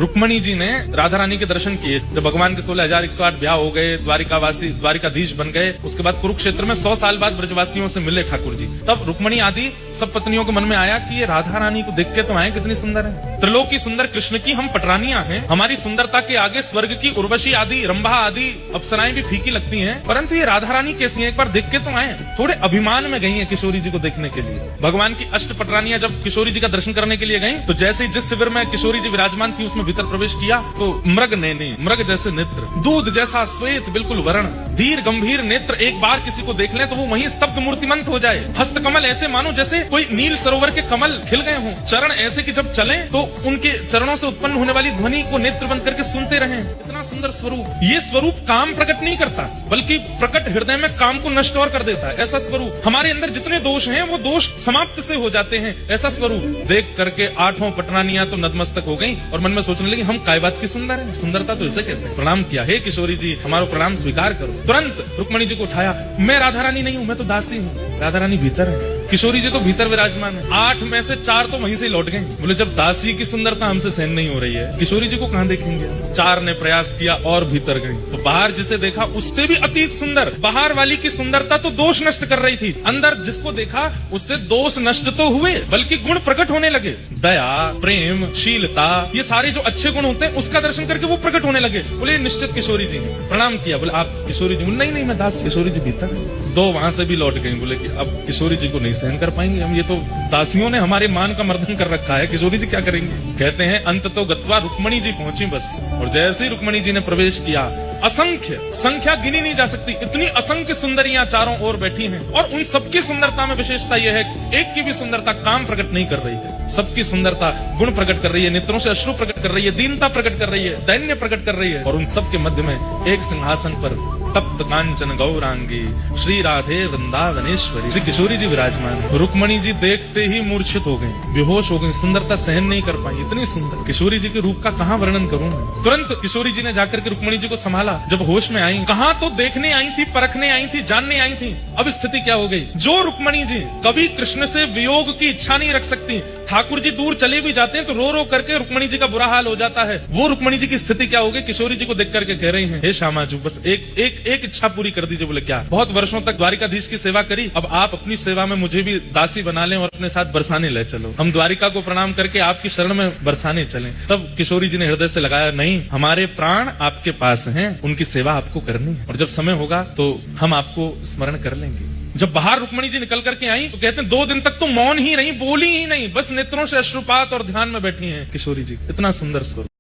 रुक्मणी जी ने राधा रानी के दर्शन किए जब भगवान के 16,108 ब्याह हो गए, द्वारिकाधीश बन गए। उसके बाद कुरुक्षेत्र में 100 साल बाद ब्रजवासियों से मिले ठाकुर जी। तब रुक्मणी आदि सब पत्नियों के मन में आया कि ये राधा रानी को देख के तो आए, कितनी सुंदर है। त्रिलोकी सुंदर कृष्ण की हम पटरानियां हैं, हमारी सुंदरता के आगे स्वर्ग की उर्वशी आदि, रंभा आदि अप्सराएं भी फीकी लगती हैं, परंतु ये राधा रानी कैसी है, एक बार देख के तो आए। थोड़े अभिमान में गई है किशोरी जी को देखने के लिए। भगवान की अष्ट पटरानियां जब किशोरी जी का दर्शन करने के लिए गई, तो जैसे जिस शिविर में किशोरी जी विराजमान थी उसमें भीतर प्रवेश किया तो मृग नैने, मृग जैसे नेत्र, दूध जैसा श्वेत बिल्कुल वर्ण, धीर गंभीर नेत्र, एक बार किसी को देख ले तो वो वहीं स्तब्ध मूर्तिमंत हो जाए। हस्त कमल ऐसे मानो जैसे कोई नील सरोवर के कमल खिल गए हों। चरण ऐसे कि जब चले तो उनके चरणों से उत्पन्न होने वाली ध्वनि को नेत्र बंद करके सुनते रहें। इतना सुंदर स्वरूप। ये स्वरूप काम प्रकट नहीं करता, बल्कि प्रकट हृदय में काम को नष्ट और कर देता है। ऐसा स्वरूप, हमारे अंदर जितने दोष हैं वो दोष समाप्त से हो जाते हैं। ऐसा स्वरूप देख करके 8 पटरानियां तो नतमस्तक हो गई और मन में सोचने लगी, हम काय बात की सुंदर है, सुंदरता तो इसे कहते हैं। प्रणाम किया, हे किशोरी जी हमारा प्रणाम स्वीकार करो। तुरंत रुक्मणी जी को उठाया, मैं राधा रानी नहीं हूँ, मैं तो दासी हूँ। राधा रानी भीतर है, किशोरी जी तो भीतर विराजमान है। 8 में से 4 तो वहीं से लौट गए। बोले जब दासी की सुंदरता हमसे सहन नहीं हो रही है, किशोरी जी को कहाँ देखेंगे। 4 ने प्रयास किया और भीतर गई तो बाहर जिसे देखा उससे भी अतीत सुंदर। बाहर वाली की सुंदरता तो दोष नष्ट कर रही थी, अंदर जिसको देखा उससे दोष नष्ट तो हुए बल्कि गुण प्रकट होने लगे। दया, प्रेम, शीलता, ये सारे जो अच्छे गुण होते हैं उसका दर्शन करके वो प्रकट होने लगे। बोले निश्चित किशोरी जी ने। प्रणाम किया, बोले आप किशोरी जी? नहीं मैं दास। किशोरी जी भीतर है। 2 वहां से भी लौट गई। बोले कि अब किशोरी जी को नहीं सहन कर पाएंगे हम, ये तो दासियों ने हमारे मान का मर्दन कर रखा है, किशोरी जी क्या करेंगे। कहते हैं अंत तो गत्वा रुक्मणी जी पहुंची बस। और जैसे ही रुक्मणी जी ने प्रवेश किया, असंख्य, संख्या गिनी नहीं जा सकती, इतनी असंख्य सुंदरियां चारों ओर बैठी हैं। और उन सबकी सुंदरता में विशेषता यह है, एक की भी सुंदरता काम प्रकट नहीं कर रही है, सबकी सुंदरता गुण प्रकट कर रही है, नेत्रों से अश्रु प्रकट कर रही है, दीनता प्रकट कर रही है, दैन्य प्रकट कर रही है। और उन सबके मध्य में एक सिंहासन पर तप्त कांचन गौरांगी श्री राधे वृंदावनेश्वरी श्री किशोरी जी विराजमान। रुक्मणी जी देखते ही मूर्छित हो गई, बेहोश हो गई, सुंदरता सहन नहीं कर पाई। इतनी सुंदर किशोरी जी के रूप का कहाँ वर्णन करूं मैं। तुरंत किशोरी जी ने जाकर के रुक्मणी जी को संभाला। जब होश में आई, कहाँ तो देखने आई थी, परखने आई थी, जानने आई थी, अब स्थिति क्या हो गई। जो रुक्मणी जी कभी कृष्ण से वियोग की इच्छा नहीं रख सकती, ठाकुर जी दूर चले भी जाते हैं तो रो रो करके रुक्मणी जी का बुरा हाल हो जाता है, वो रुक्मणी जी की स्थिति क्या हो गई। किशोरी जी को देख करके कह रही हैं, हे श्यामाजू बस एक इच्छा पूरी कर दीजिए। बोले क्या? बहुत वर्षों तक द्वारिकाधीश की सेवा करी, अब आप अपनी सेवा में मुझे भी दासी बना लें और अपने साथ बरसाने ले चलो। हम द्वारिका को प्रणाम करके आपकी शरण में बरसाने चलें। तब किशोरी जी ने हृदय से लगाया, नहीं, हमारे प्राण आपके पास हैं, उनकी सेवा आपको करनी है और जब समय होगा तो हम आपको स्मरण कर लेंगे। जब बाहर रुक्मणी जी निकल करके आई तो कहते हैं 2 दिन तक तो मौन ही रही, बोली ही नहीं, बस नेत्रों से अश्रुपात और ध्यान में बैठी हैं किशोरी जी। इतना सुंदर स्वरूप।